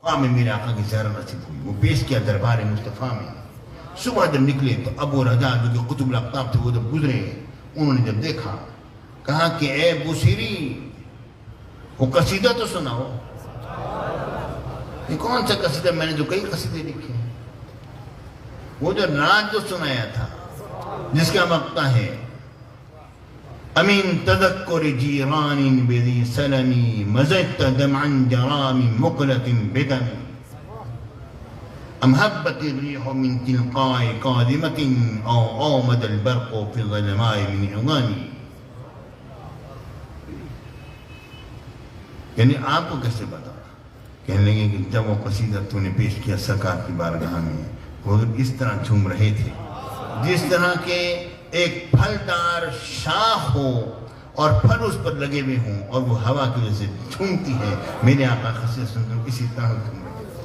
میں میرے آقا کی زیارت نصیب ہوئی، وہ پیش کیا دربار مصطفیٰ میں۔ صبح جب نکلے تو ابو رجا جو کہ قطب الاقطاب تھے وہ جب گزرے، انہوں نے جب دیکھا کہا کہ اے بوسیری وہ قصیدہ تو سناؤ۔ یہ کون سا قصیدہ؟ میں نے جو کئی قصیدے لکھے ہیں، وہ جو رات جو سنایا تھا جس کا مقطع ہے امین تذکر جیران بذی سلمی مزجت دمعا جرام مقلت بدمی ام هبت الريح من تلقاء قادمة او اومد البرق في الظلماء من عظامي۔ یعنی آپ کو کیسے بتا؟ کہنے لگے کہ جب وہ قصیدہ تو نے پیش کیا سرکار کی بارگاہ میں، وہ اس طرح جھوم رہے تھے جس طرح کے ایک پھلدار شاخ ہو اور پھل اس پر لگے ہوئے ہوں اور وہ ہوا کی وجہ سے جھومتی ہے۔ میرے آقا قصیدہ سنتے ہیں اسی طرح جھوم رہے تھے۔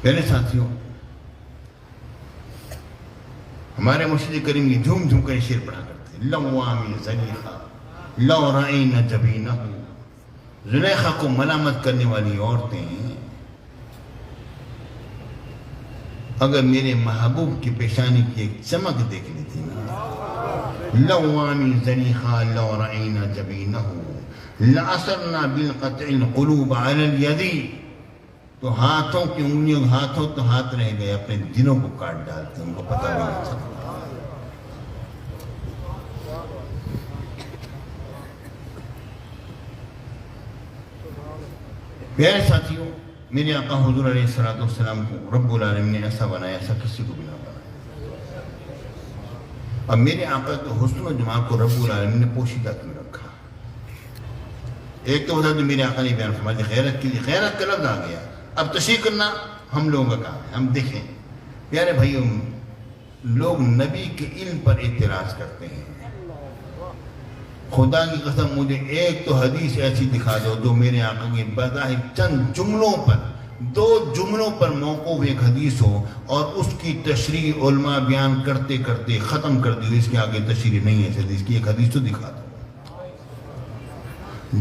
میرے ساتھیوں، ہمارے مرشد کریم یہ جھوم جھوم کر شعر پڑھا کرتے ہیں۔ لوامی زلیخا لو رأینا جبینہ، زلیخا کو ملامت کرنے والی عورتیں اگر میرے محبوب کی پیشانی کی ایک چمک دیکھ لیتی نا، لوامی زلیخا لو رأینا جبینہ لأثرنا بالقطع القلوب علی الیدی، تو ہاتھوں کی انگلیوں، ہاتھوں تو ہاتھ رہ گئے، اپنے دلوں کو کاٹ ڈالتے، ان کو پتہ بھی نہیں چلتا۔ پیارے ساتھیوں، میرے آقا حضور علیہ السلام کو رب العالمین نے ایسا بنایا، ایسا کسی کو بھی نہ بنایا۔ اب میرے آقا کے حسن و جمال کو رب العالمین نے پوشیدہ کیوں رکھا؟ ایک تو جو میرے آقا نے بیان فرمایا غیرت کے لیے، غیرت کا لفظ آ گیا، اب تشریح کرنا ہم لوگوں کا کام ہے۔ ہم دیکھیں پیارے بھائیوں، لوگ نبی کے علم پر اعتراض کرتے ہیں۔ خدا کی قسم مجھے ایک تو حدیث ایسی دکھا دو جو میرے آقا کے بظاہر چند جملوں پر، 2 جملوں پر موقوف ایک حدیث ہو اور اس کی تشریح علماء بیان کرتے کرتے ختم کر دی، اس کے آگے تشریح نہیں ہے اس حدیث کی، ایک حدیث تو دکھا دو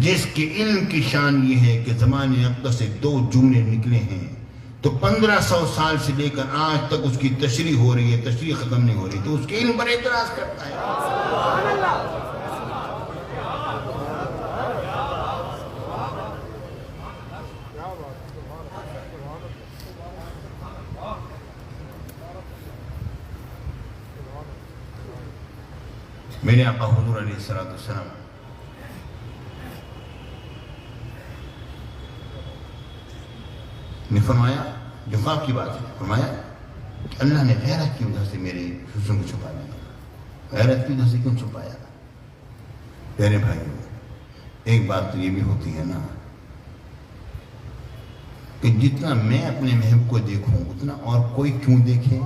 جس کے علم کی شان یہ ہے کہ زمانے اقدس سے 2 جملے نکلے ہیں تو 1500 سال سے لے کر آج تک اس کی تشریح ہو رہی ہے، تشریح ختم نہیں ہو رہی، تو اس کے علم پر اعتراض کرتا ہے۔ میرے آقا حضور علیہ السلام نے فرمایا، جو خواب کی بات ہے، فرمایا کہ اللہ نے غیرت کی وجہ سے میرے حسن کو چھپا دیا۔ غیرت کی وجہ سے کیوں چھپایا؟ پیارے بھائیوں، ایک بات تو یہ بھی ہوتی ہے نا کہ جتنا میں اپنے محبوب کو دیکھوں اتنا اور کوئی کیوں دیکھے؟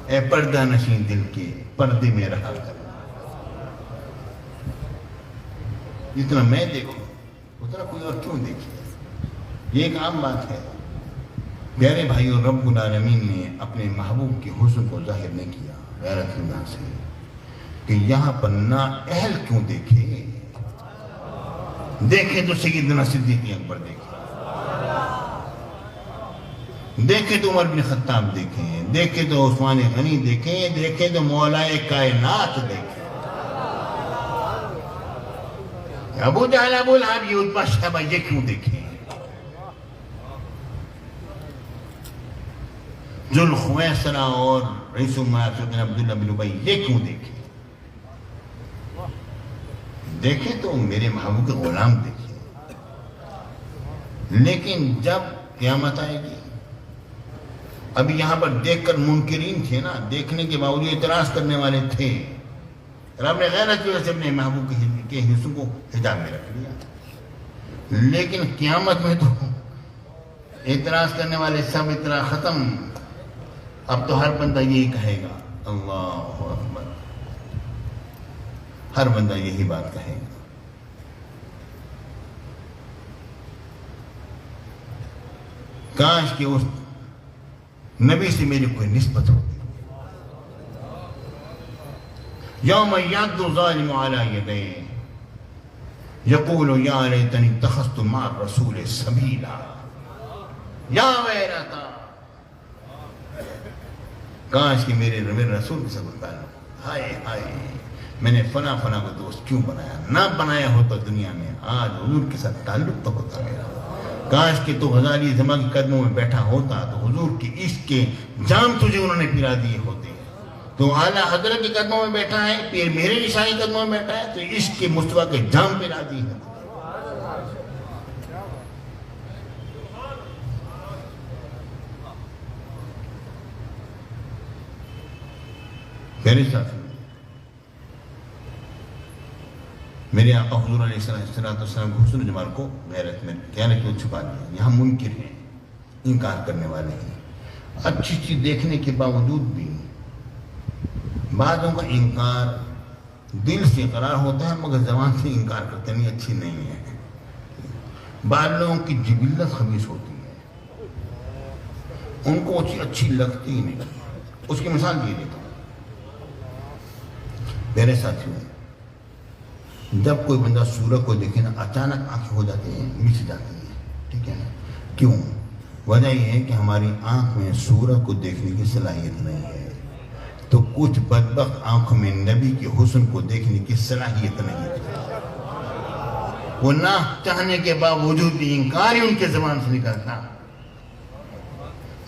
اے پردہ نشین دل کے پردے میں رہا کر، جتنا میں دیکھوں اتنا کوئی اور کیوں دیکھے؟ یہ ایک عام بات ہے۔ پیارے بھائیوں، رب العالمین نے اپنے محبوب کے حسن کو ظاہر نہیں کیا غیرت کی وجہ سے کہ یہاں پر نااہل کیوں دیکھے؟ دیکھیں تو سیدنا صدیق اکبر دیکھیں، دیکھیں تو عمر بن خطاب دیکھیں، دیکھیں تو عثمان غنی دیکھیں، دیکھیں تو مولائے کائنات دیکھیں۔ ابو جہل، ابو لہب، یہ اتبا شہبہ، یہ کیوں دیکھیں؟ ذوالخویسرہ اور رئیس المنافقین عبداللہ بن ابی، یہ کیوں دیکھیں؟ دیکھیں تو میرے محبوب کے غلام دیکھیں۔ لیکن جب قیامت آئے گی، ابھی یہاں پر دیکھ کر منکرین تھے نا، دیکھنے کے باوجود اعتراض کرنے والے تھے، رب نے غیرت کی وجہ سے اپنے محبوب کے حصوں کو حجاب میں رکھ لیا۔ لیکن قیامت میں تو اعتراض کرنے والے سب اعتراض ختم، اب تو ہر بندہ یہی کہے گا اللہ اکبر، ہر بندہ یہی بات کہے گا۔ کاش کہ اس نبی سے میری کوئی نسبت ہوتی. یوم یعض الظالم علی یدیہ یقول یا لیتنی اتخذت مع الرسول سبیلا یا ویلتا، کاش کہ میرے رسول کے ساتھ تعلق، ہائے ہائے میں نے فنا کو دوست کیوں بنایا، نہ بنایا ہوتا دنیا میں آج حضور کے ساتھ تعلق تو ہوتا میرا. کاش کہ تو غزالی زمان کے قدموں میں بیٹھا ہوتا تو حضور کے عشق کے جام تجھے انہوں نے پلا دیے ہوتے. تو اعلیٰ حضرت کے قدموں میں بیٹھا ہے، پھر میرے نشانی قدموں میں بیٹھا ہے، تو عشق کے مصطفیٰ کے جام پلا دیے ہیں. میرے ساتھی، میرے آقا حضور علیہ السلام کے حسن و جمال کو غیرت میں کہنے کیوں چھپا دیا. یہاں منکر ہیں، انکار کرنے والے ہیں. اچھی چیز دیکھنے کے باوجود بھی بعضوں کا انکار دل سے اقرار ہوتا ہے مگر زبان سے انکار کرتے نہیں، اچھی نہیں ہے. بعض لوگوں کی جبلت خبیث ہوتی ہے، ان کو اچھی لگتی ہی نہیں. اس کی مثال دے دیتا ہوں. میرے ساتھیوں، جب کوئی بندہ سورج کو دیکھے نا، اچانک آنکھیں ہو جاتی ہیں، مچ جاتی ہیں، ٹھیک ہے نا. کیوں؟ وجہ یہ ہے کہ ہماری آنکھ میں سورج کو دیکھنے کی صلاحیت نہیں ہے. تو کچھ بدبخت آنکھوں میں نبی کے حسن کو دیکھنے کی صلاحیت نہیں ہے. وہ نہ چاہنے کے باوجود بھی انکار ہی ان کے زبان سے نکلتا،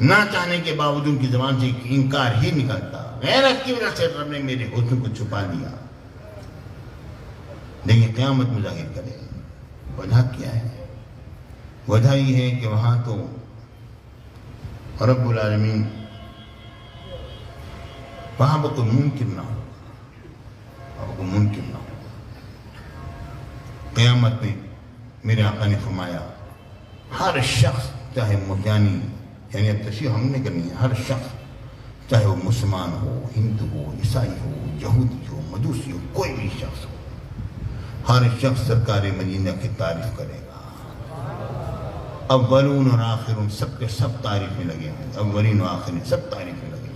نہ چاہنے کے باوجود ان کی زبان سے انکار ہی نکلتا. غیرت کی وجہ سے رب نے میرے حسن کو چھپا دیا. لیکن قیامت میں ظاہر کرے. وجہ کیا ہے؟ وجہ یہ ہے کہ وہاں تو رب العالمین وہاں پر کوئی ممکن نہ ہو، وہاں کوئی ممکن نہ ہو. قیامت میں میرے آقا نے فرمایا ہر شخص، چاہے یعنی اب تشریح ہم نے کرنی ہے، ہر شخص چاہے وہ مسلمان ہو، ہندو ہو، عیسائی ہو، یہودی ہو، مجوسی ہو، کوئی بھی شخص ہو، ہر شخص سرکار مدینہ کی تعریف کرے گا. اولون اور آخرون سب کے سب تعریف میں لگے ہیں، اولین و آخرین سب تعریف میں لگے ہیں.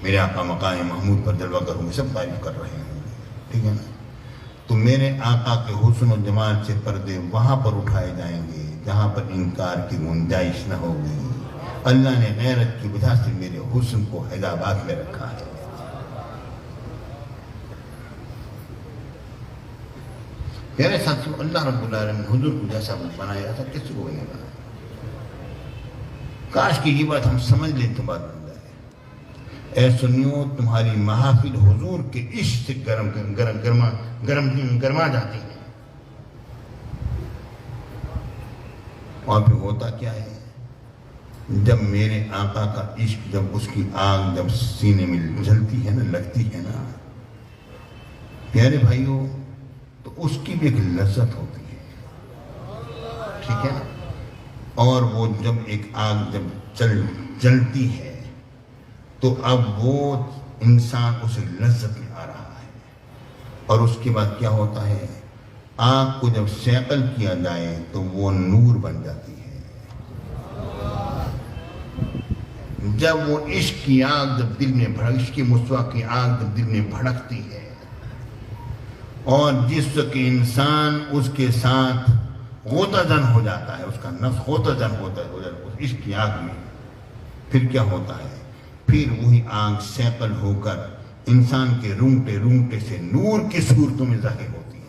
میرے آقا مقام محمود پر جلوہ گر ہوں گے، سب تعریف کر رہے ہیں، ٹھیک ہے نا. تو میرے آقا کے حسن و جمال سے پردے وہاں پر اٹھائے جائیں گے جہاں پر انکار کی گنجائش نہ ہوگی. اللہ نے غیرت کی وجہ سے میرے حسن کو حجابات میں رکھا ہے. پیارے ساتھیوں، اللہ رب العالمین حضور کو جیسا بنایا تھا کسی کو نہیں بنایا. کاش کی یہ بات ہم سمجھ لیں تو بات بن جائے. اے سنیو، تمہاری محافل حضور کے عشق سے گرما جاتی ہے. اور پھر ہوتا کیا ہے؟ جب میرے آقا کا عشق، جب اس کی آگ جب سینے میں جلتی ہے نا، لگتی ہے نا پیارے بھائیوں، تو اس کی بھی ایک لذت ہوتی ہے، ٹھیک ہے نا. اور وہ جب ایک آگ جب جلتی ہے تو اب وہ انسان اسے لذت میں آ رہا ہے. اور اس کے بعد کیا ہوتا ہے؟ آگ کو جب سیقل کیا جائے تو وہ نور بن جاتی ہے. جب وہ عشق کی آگ جب دل میں عشق کی مصطفیٰ کی آگ جب دل میں بھڑکتی ہے اور جس وقت انسان اس کے ساتھ غوطہ زن ہو جاتا ہے، اس کا نفس غوطہ زن ہوتا ہے اس عشق کی آگ میں، پھر کیا ہوتا ہے؟ پھر وہی آگ سیقل ہو کر انسان کے رونگٹے سے نور کی صورتوں میں ظاہر ہوتی ہے.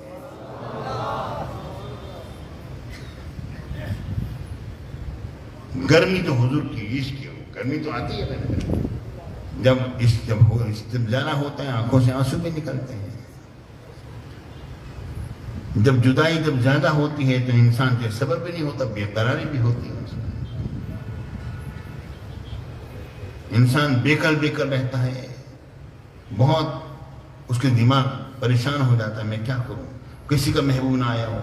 گرمی تو حضور کی عشق کی، گرمی تو آتی ہے جب جانا ہوتا ہے، آنکھوں سے آنسو بھی نکلتے ہیں. جب جدائی جب زیادہ ہوتی ہے تو انسان کے صبر بھی نہیں ہوتا، بے قراری بھی ہوتی ہے. انسان بے کر رہتا ہے، بہت اس کے دماغ پریشان ہو جاتا ہے. میں کیا کروں؟ کسی کا محبوب نہ آیا ہو،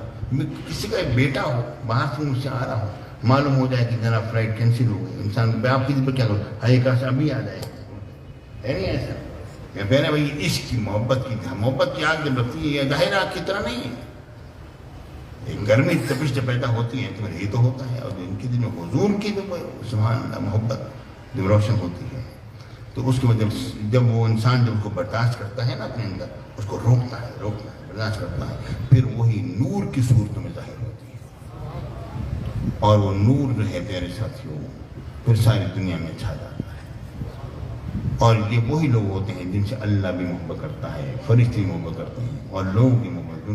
کسی کا ایک بیٹا ہو باہر سے مجھ سے آ رہا ہو، معلوم ہو جائے کہ جناب فلائٹ کینسل ہو گئی. انسان آپ کسی پر کیا کرو، ہائی کاش ابھی آ جائے. ہے نہیں ایسا؟ کہ پہلے بھائی عشق کی محبت کی آگ جب لگتی ہے، یہ ظاہر آگ کی طرح نہیں ہے. ایک گرمی تپش جب پیدا ہوتی ہے تو یہی تو ہوتا ہے. اور ان کے دل میں حضور کی جو سبحان اللہ محبت جب روشن ہوتی ہے تو اس کے بعد جب وہ انسان جب اس کو برداشت کرتا ہے نا اپنے اندر, اس کو روکتا ہے برداشت کرتا ہے, پھر وہی نور کی صورت میں ظاہر ہوتی ہے. اور وہ نور جو ہے پیارے ساتھیوں پھر ساری دنیا میں چھا جاتا ہے. اور یہ وہی لوگ ہوتے ہیں جن سے اللہ بھی محبت کرتا ہے, فرشتے بھی محبت کرتے ہیں, اور لوگ بھی محبت